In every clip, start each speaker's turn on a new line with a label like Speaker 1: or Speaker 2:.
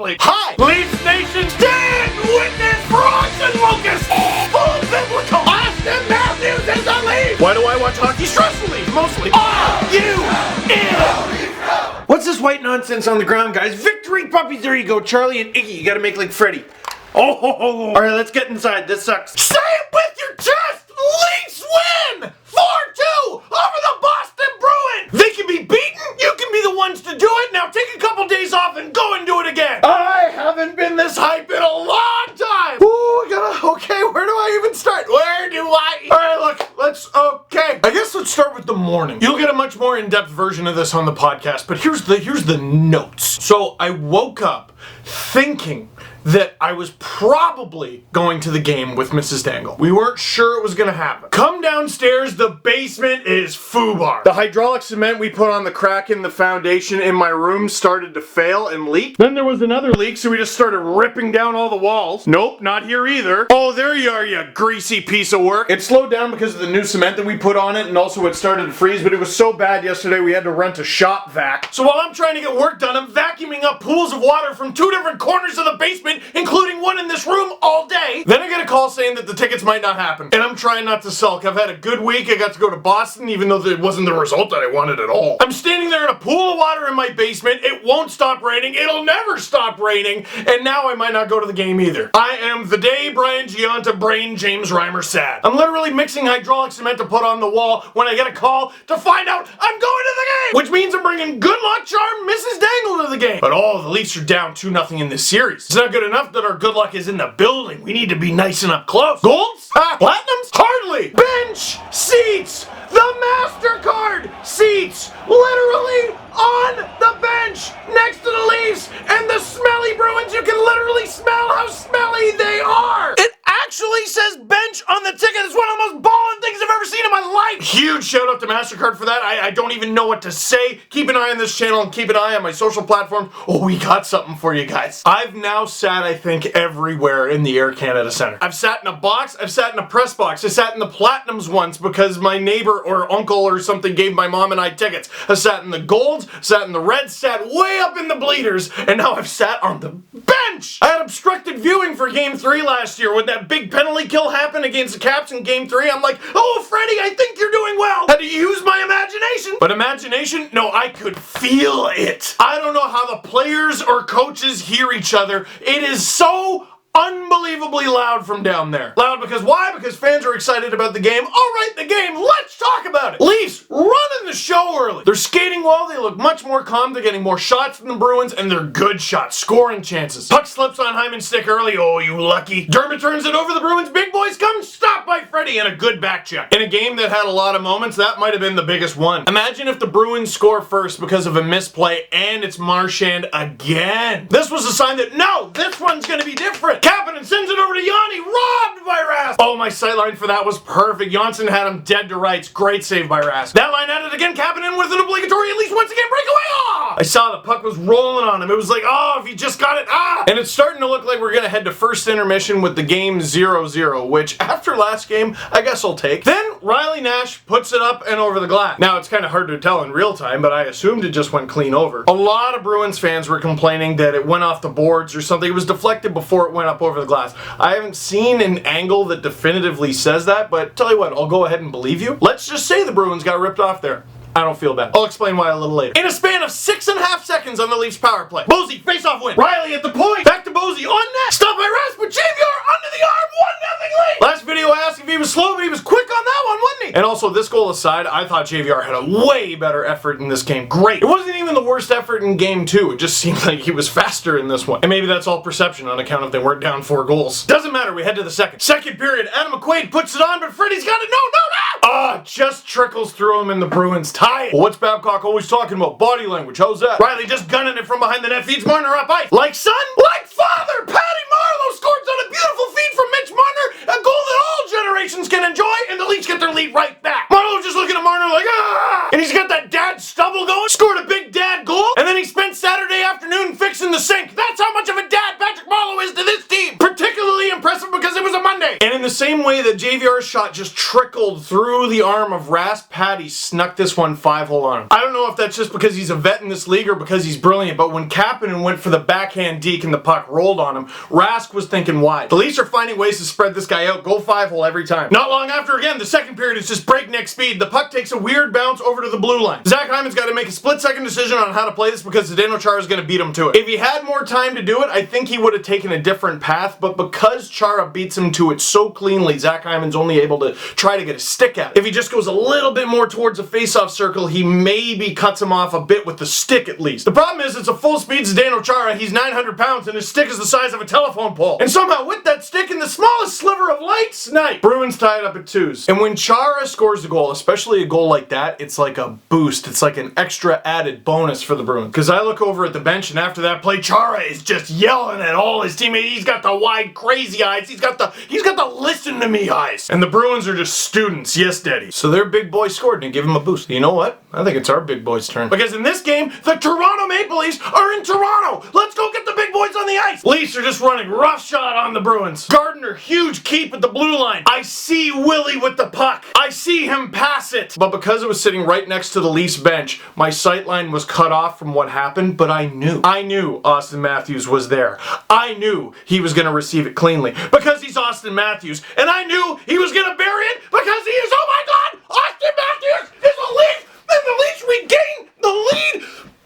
Speaker 1: probably. Hi, Leafs Nation, stand witness for Austin Lucas, full biblical. Austin Matthews is a Leaf. Why do I watch hockey? Stressfully, mostly. What's this white nonsense on the ground, guys? Victory puppies, there you go. Charlie and Iggy, you gotta make like Freddy. Oh, alright, let's get inside. This sucks. Say it with your chest! Leafs win! 4-2 over the Boston Bruins! They can be beaten, you can be the ones to do it. Now take a couple days off and go and do it again. I haven't been this hype in a long time. Ooh, okay, where do I even start? Alright, look, I guess let's start with the morning. You'll get a much more in-depth version of this on the podcast, but here's the notes. So I woke up thinking that I was probably going to the game with Mrs. Dangle. We weren't sure it was gonna happen. Come downstairs, the basement is foobar. The hydraulic cement we put on the crack in the foundation in my room started to fail and leak. Then there was another leak, so we just started ripping down all the walls. Nope, not here either. Oh, there you are, you greasy piece of work. It slowed down because of the new cement that we put on it, and also it started to freeze, but it was so bad yesterday we had to rent a shop vac. So while I'm trying to get work done, I'm vacuuming up pools of water from 2 different corners of the basement, including one in this room, all day. Then I get a call saying that the tickets might not happen. And I'm trying not to sulk. I've had a good week. I got to go to Boston, even though it wasn't the result that I wanted at all. I'm standing there in a pool of water in my basement. It won't stop raining. It'll never stop raining. And now I might not go to the game either. I am the day Brian Giunta brain James Reimer sad. I'm literally mixing hydraulic cement to put on the wall when I get a call to find out I'm going to the game. Which means I'm bringing good luck charm Mrs. Dangle to the game. But the Leafs are down 2-0 in this series. It's not good enough that our good luck is in the building. We need to be nice and up close. Golds? Platinums? Hardly. Bench seats. The MasterCard seats. Literally on the bench next to the Leafs and the smelly Bruins. You can literally smell how smelly they are. It actually says bench on the ticket. It's one of the most ballin' things I've ever seen in my life. Huge shout out to MasterCard for that. I don't even know what to say. Keep an eye on this channel and keep an eye on my social platforms. Oh, we got something for you guys. I've now sat, I think, everywhere in the Air Canada Centre. I've sat in a box. I've sat in a press box. I sat in the Platinums once because my neighbor or uncle or something gave my mom and I tickets. I sat in the Golds, sat in the Reds, sat way up in the bleeders, and now I've sat on the bench. I had obstructed viewing for Game 3 last year when that big penalty kill happened against the Caps in Game 3. I'm like, oh, Freddie, I think you're doing well. Had to use my imagination. But imagination? No, I could feel it. I don't know how the players or coaches hear each other. It is so unbelievably loud from down there. Loud because why? Because fans are excited about the game. All right, the game, let's talk about it. Leafs running the show early. They're skating well, they look much more calm, they're getting more shots than the Bruins, and they're good shots, scoring chances. Puck slips on Hyman's stick early, oh, you lucky. Dermott turns it over, the Bruins big boys come, stopped by Freddie, and a good back check. In a game that had a lot of moments, that might have been the biggest one. Imagine if the Bruins score first because of a misplay, and it's Marchand again. This was a sign that, no, this one's gonna be different. Kapanen sends it over to Yanni, robbed by Rask. Oh, my sightline for that was perfect. Janssen had him dead to rights. Great save by Rask. That line at it again. Kapanen with an obligatory at least once again breakaway. Oh! I saw the puck was rolling on him. It was like, oh, if he just got it, And it's starting to look like we're going to head to first intermission with the game 0-0, which after last game, I guess I'll take. Then Riley Nash puts it up and over the glass. Now, it's kind of hard to tell in real time, but I assumed it just went clean over. A lot of Bruins fans were complaining that it went off the boards or something. It was deflected before it went up over the glass. I haven't seen an angle that definitively says that, but tell you what, I'll go ahead and believe you. Let's just say the Bruins got ripped off there. I don't feel bad. I'll explain why a little later. In a span of 6.5 seconds on the Leafs power play. Bosey, face-off win. Riley at the point. Back to Bosey on net. Stop by Rask, but JVR under the arm. 1-0 lead. Last video I asked if he was slow, but he was quick on that one, wasn't he? And also, this goal aside, I thought JVR had a way better effort in this game. Great. It wasn't even the worst effort in game 2. It just seemed like he was faster in this one. And maybe that's all perception on account of they weren't down 4 goals. Doesn't matter. We head to the second. Second period. Adam McQuaid puts it on, but Freddie's got it. No. Just trickles through him and the Bruins tie it. Well, what's Babcock always talking about? Body language. How's that? Riley just gunning it from behind the net. Feeds Marner up ice. Like son? Like father! Patty Marleau scores on a beautiful feed from Mitch Marner. A goal that all generations can enjoy, and the Leafs get their lead right back. Marleau just looking at Marner like, And he's got that dad stubble going. Scored a big dad goal. And then he spent Saturday afternoon fixing the sink. That's how much of a dad Patrick Marleau is to this team. Particularly impressive because it was a Monday. And in the same way that JVR's shot just trickled through the arm of Rask, Patty snuck this one 5-hole on him. I don't know if that's just because he's a vet in this league or because he's brilliant, but when Kapanen went for the backhand deke and the puck rolled on him, Rask was thinking wide. The Leafs are finding ways to spread this guy out, go 5-hole every time. Not long after, again, the second period is just breakneck speed. The puck takes a weird bounce over to the blue line. Zach Hyman's got to make a split-second decision on how to play this because Zdeno Chara is going to beat him to it. If he had more time to do it, I think he would have taken a different path, but because Chara beats him to it so cleanly, Zach Hyman's only able to try to get a stick at it. If he just goes a little bit more towards the face-off circle, he maybe cuts him off a bit with the stick at least. The problem is it's a full-speed Zdeno Chara. He's 900 pounds and his stick is the size of a telephone pole. And somehow with that stick in the smallest sliver of light, snipe. Bruins tie it up at 2s. And when Chara scores a goal, especially a goal like that, it's like a boost. It's like an extra added bonus for the Bruins. Because I look over at the bench and after that play, Chara is just yelling at all his teammates. He's got the wide crazy eyes. He's got the listen to me eyes. And the Bruins are just students. Yes, Daddy. So their big boy scored and give him a boost. You know what? I think it's our big boy's turn. Because in this game, the Toronto Maple Leafs are in Toronto. Let's go get the big boys on the ice. Leafs are just running roughshod on the Bruins. Gardner, huge keep at the blue line. I see Willie with the puck. I see him pass it. But because it was sitting right next to the Leafs bench, my sight line was cut off from what happened, but I knew Austin Matthews was there. I knew he was going to receive it cleanly because he's Austin Matthews, and I knew he was going to bury it because he is, oh my God, Austin Matthews is a Leaf, and the Leafs regain the lead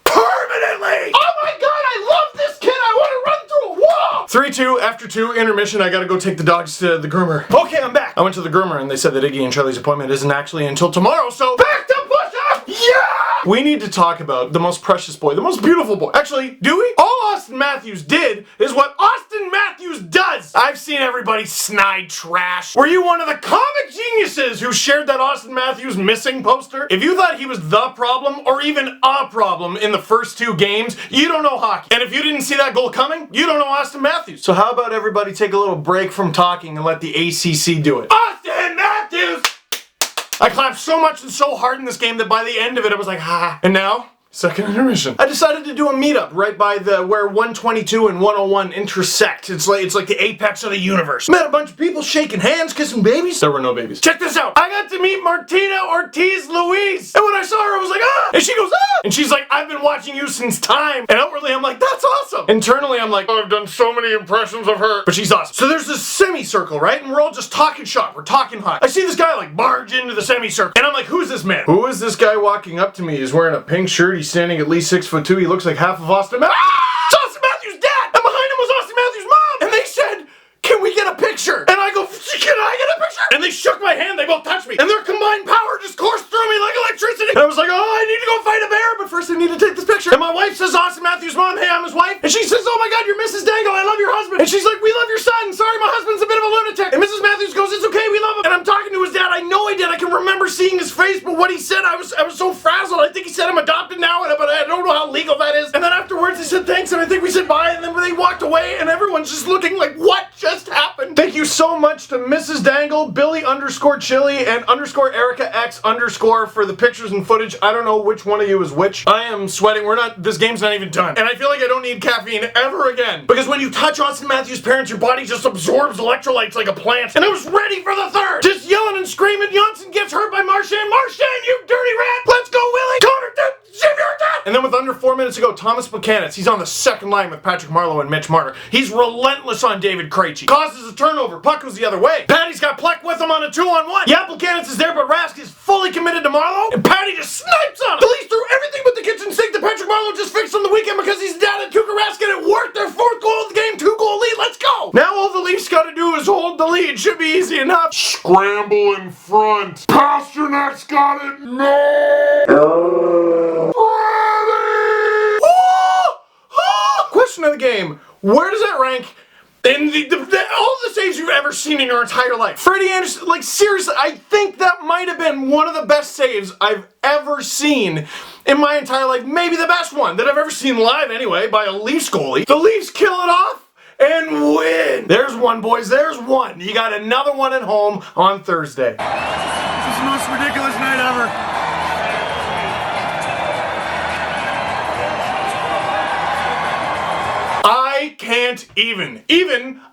Speaker 1: permanently. Oh my God, I love this kid. I want to run through a wall. 3-2 after 2 intermission. I got to go take the dogs to the groomer. Okay, I'm back. I went to the groomer and they said that Iggy and Charlie's appointment isn't actually until tomorrow, so back to push-up. Yeah! We need to talk about the most precious boy, the most beautiful boy. Actually, do we? All Austin Matthews did is what Austin Matthews does. I've seen everybody snide trash. Were you one of the comic geniuses who shared that Austin Matthews missing poster? If you thought he was the problem or even a problem in the first 2 games, you don't know hockey. And if you didn't see that goal coming, you don't know Austin Matthews. So how about everybody take a little break from talking and let the ACC do it? Austin Matthews! I clapped so much and so hard in this game that by the end of it, I was like, ha. And now, second intermission. I decided to do a meetup right by where 122 and 101 intersect. It's like the apex of the universe. Met a bunch of people shaking hands, kissing babies. There were no babies. Check this out. I got to meet Martina Ortiz Luis. And when I saw her, I was like, ah! And she goes, ah! And she's like, I've been watching you since time. And outwardly, I'm like, that's awesome. Internally, I'm like, oh, I've done so many impressions of her. But she's awesome. So there's this semicircle, right? And we're all just talking shop. We're talking hot. I see this guy like barge into the semicircle. And I'm like, who's this man? Who is this guy walking up to me? He's wearing a pink shirt. He's standing at least 6'2". He looks like half of Austin Matthews. Ah! It's Austin Matthews' dad! And behind him was Austin Matthews' mom! And they said, can we get a picture? And I go, can I get a picture? And they shook my hand, they both touched me. And their combined power just coursed through me like electricity. And I was like, oh, I need to go fight a bear, but first I need to take this picture. And my wife says, Austin Matthews' mom, hey, I'm his wife. And she says, oh my God, you're Mrs. Dangle, I love your husband. And she's like, we love your son. Sorry, my husband's a bit of a lunatic. And Mrs. Matthews goes, it's okay, we love him. And I'm talking to his dad. I know I did. I can remember seeing his face, but what he said, I was so frazzled. I think he said I'm adopted now, but I don't know how legal that is. And then afterwards he said thanks, and I think we said bye, and then they walked away, and everyone's just looking like, what just happened? Thank you so much to Mrs. Dangle, Billy_Chili, and _EricaX_ for the pictures and footage. I don't know which one of you is which. I am sweating. This game's not even done. And I feel like I don't need caffeine ever again. Because when you touch Austin Matthews' parents, your body just absorbs electrolytes like a plant. And I was ready for the third. Just yelling and screaming. Janssen gets hurt by Marchand. Marchand, you dirty rat! Let's go, Willie! Connor, and then with under 4 minutes to go, Thomas Buchanan, he's on the second line with Patrick Marleau and Mitch Marner. He's relentless on David Krejci. Causes a turnover. Puck goes the other way. Patty's got Pleck with him on a 2-on-1. Yeah, Buchanan is there, but Rask is fully committed to Marleau, and Patty just snipes on him. The Leafs threw everything but the kitchen sink that Patrick Marleau just fixed on the weekend because he's down at Tuukka Rask, and it worked. Their 4th goal of the game, 2-goal lead. Let's go. Now all the Leafs got to do is hold the lead. Should be easy enough.
Speaker 2: Scramble in front. Pasternak's got it. No.
Speaker 1: Question of the game. Where does that rank in all the saves you've ever seen in your entire life? Freddie Anderson, like seriously, I think that might have been one of the best saves I've ever seen in my entire life. Maybe the best one that I've ever seen live anyway, by a Leafs goalie. The Leafs kill it off and win. There's one, boys. There's one. You got another one at home on Thursday.
Speaker 3: This is the most ridiculous night ever.
Speaker 1: I can't even.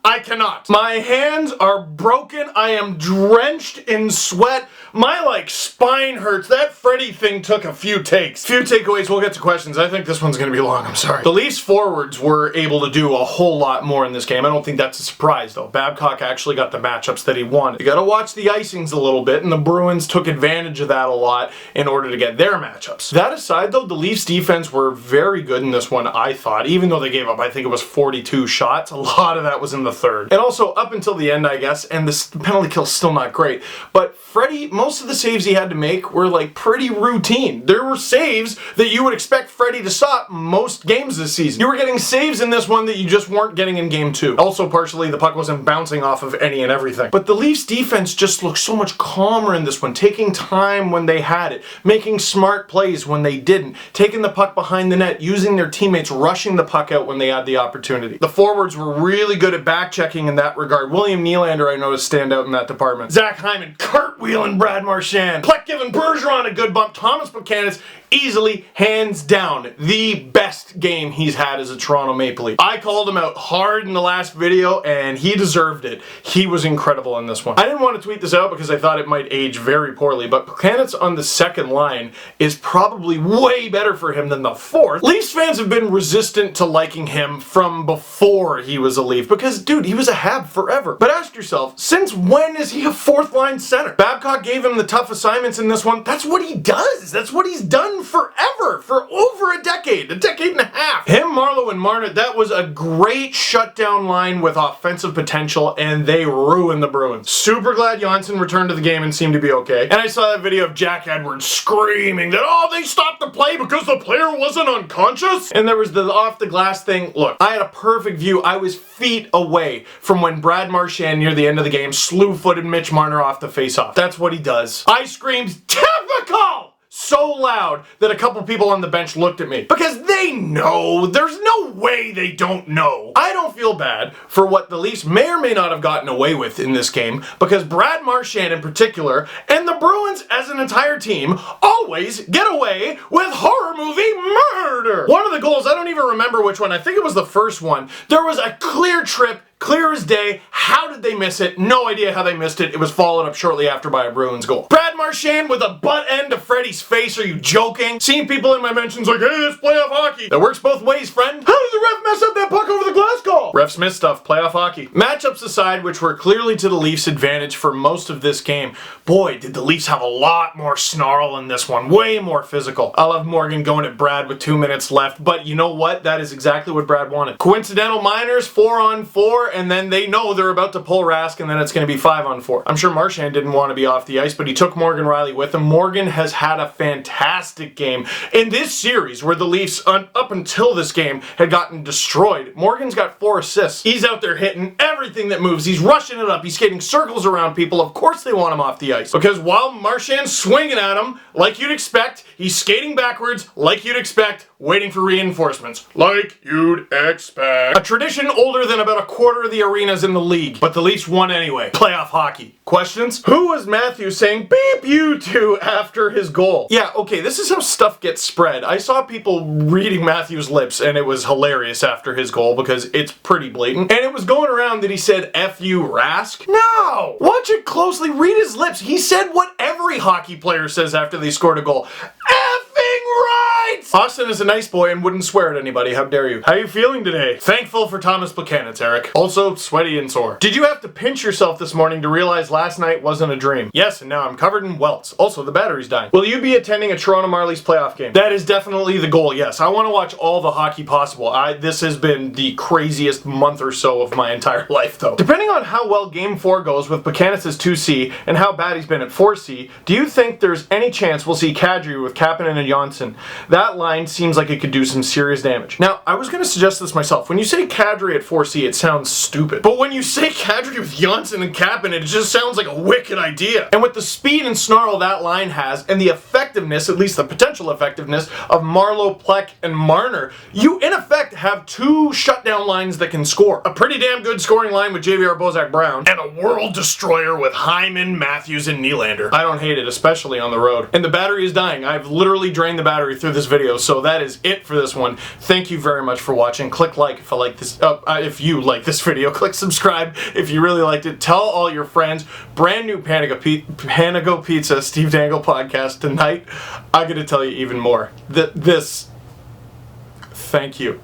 Speaker 1: I cannot. My hands are broken. I am drenched in sweat. My, spine hurts. That Freddy thing took a few takes. Few takeaways. We'll get to questions. I think this one's going to be long. I'm sorry. The Leafs forwards were able to do a whole lot more in this game. I don't think that's a surprise, though. Babcock actually got the matchups that he wanted. You got to watch the icings a little bit, and the Bruins took advantage of that a lot in order to get their matchups. That aside, though, the Leafs defense were very good in this one, I thought, even though they gave up, I think it was 42 shots. A lot of that was in the third. And also up until the end, I guess, and the penalty kill's still not great. But Freddy, most of the saves he had to make were pretty routine. There were saves that you would expect Freddy to stop most games this season. You were getting saves in this one that you just weren't getting in game 2. Also, partially, the puck wasn't bouncing off of any and everything. But the Leafs defense just looked so much calmer in this one, taking time when they had it, making smart plays when they didn't, taking the puck behind the net, using their teammates, rushing the puck out when they had the opportunity. The forwards were really good at back-checking in that regard. William Nylander, I noticed, stand out in that department. Zach Hyman cartwheeling Brad Marchand. Pleck giving Bergeron a good bump. Thomas Buchanan's easily, hands down, the best game he's had as a Toronto Maple Leaf. I called him out hard in the last video, and he deserved it. He was incredible in this one. I didn't want to tweet this out because I thought it might age very poorly, but Buchanan's on the second line is probably way better for him than the fourth. Leafs fans have been resistant to liking him from before he was a Leaf because, dude, he was a Hab forever. But ask yourself, since when is he a fourth line center? Babcock gave him the tough assignments in this one. That's what he does. That's what he's done forever, for over a decade and a half. Him, Marlowe, and Marner, that was a great shutdown line with offensive potential, and they ruined the Bruins. Super glad Janssen returned to the game and seemed to be okay. And I saw that video of Jack Edwards screaming that, oh, they stopped the play because the player wasn't unconscious. And there was the off the glass thing. Look, I had a perfect view. I was feet away from when Brad Marchand near the end of the game slew-footed Mitch Marner off the faceoff. That's what he does. I screamed, typical! So loud that a couple people on the bench looked at me because they know. There's no way they don't know. I don't feel bad for what the Leafs may or may not have gotten away with in this game because Brad Marchand in particular and the Bruins as an entire team always get away with horror movie murder. One of the goals, I don't even remember which one, I think it was the first one, there was a clear trip, clear as day. How did they miss it? No idea how they missed it. It was followed up shortly after by a Bruins goal. Brad Marchand with a butt end to Freddy's face. Are you joking? Seeing people in my mentions like, hey, it's playoff hockey. That works both ways, friend. How did the ref mess up that puck over the glass goal? Refs miss stuff. Playoff hockey. Matchups aside, which were clearly to the Leafs' advantage for most of this game, boy, did the Leafs have a lot more snarl in this one. Way more physical. I love Morgan going at Brad with 2 minutes left, but you know what? That is exactly what Brad wanted. Coincidental minors, 4-on-4, and then they know they're about to pull Rask, and then it's going to be 5-on-4. I'm sure Marchand didn't want to be off the ice, but he took Morgan Riley with him. Morgan has had a fantastic game in this series where the Leafs, up until this game, had gotten destroyed. Morgan's got 4 assists. He's out there hitting everything that moves. He's rushing it up. He's skating circles around people. Of course they want him off the ice. Because while Marchand's swinging at him, like you'd expect, he's skating backwards, like you'd expect, waiting for reinforcements. Like you'd expect. A tradition older than about a quarter of the arenas in the league. But the Leafs won anyway. Playoff hockey. Questions? Who was Matthews saying beep you to after his goal? Yeah, okay, this is how stuff gets spread. I saw people reading Matthews' lips and it was hilarious after his goal because it's pretty blatant. And it was going around that he said F you Rask. No! Watch it closely. Read his lips. He said what every hockey player says after they scored a goal. Effing right! Austin is a nice boy and wouldn't swear at anybody. How dare you? How you feeling today? Thankful for Thomas Buchanan, Eric. Also, sweaty and sore. Did you have to pinch yourself this morning to realize last night wasn't a dream? Yes, and now I'm covered in welts. Also, the battery's dying. Will you be attending a Toronto Marlies playoff game? That is definitely the goal, yes. I want to watch all the hockey possible. This has been the craziest month or so of my entire life, though. Depending on how well Game 4 goes with Buchanan's 2C and how bad he's been at 4C, do you think there's any chance we'll see Kadri with Kapanen and Janssen? That line seems like it could do some serious damage. Now, I was going to suggest this myself. When you say Kadri at 4C, it sounds stupid. But when you say Kadri with Janssen and Kapanen, it just sounds like a wicked idea. And with the speed and snarl that line has, and the effectiveness, at least the potential effectiveness, of Marlowe, Pleck, and Marner, you in effect have 2 shutdown lines that can score. A pretty damn good scoring line with JVR Bozak-Brown, and a world destroyer with Hyman, Matthews, and Nylander. I don't hate it, especially on the road. And the battery is dying. I've literally drained the battery through this video. video. So that is it for this one. Thank you very much for watching. Click like if I like this. If you like this video, click subscribe if you really liked it. Tell all your friends. Brand new Panago Pizza Steve Dangle podcast tonight. I'm gonna tell you even more. Thank you.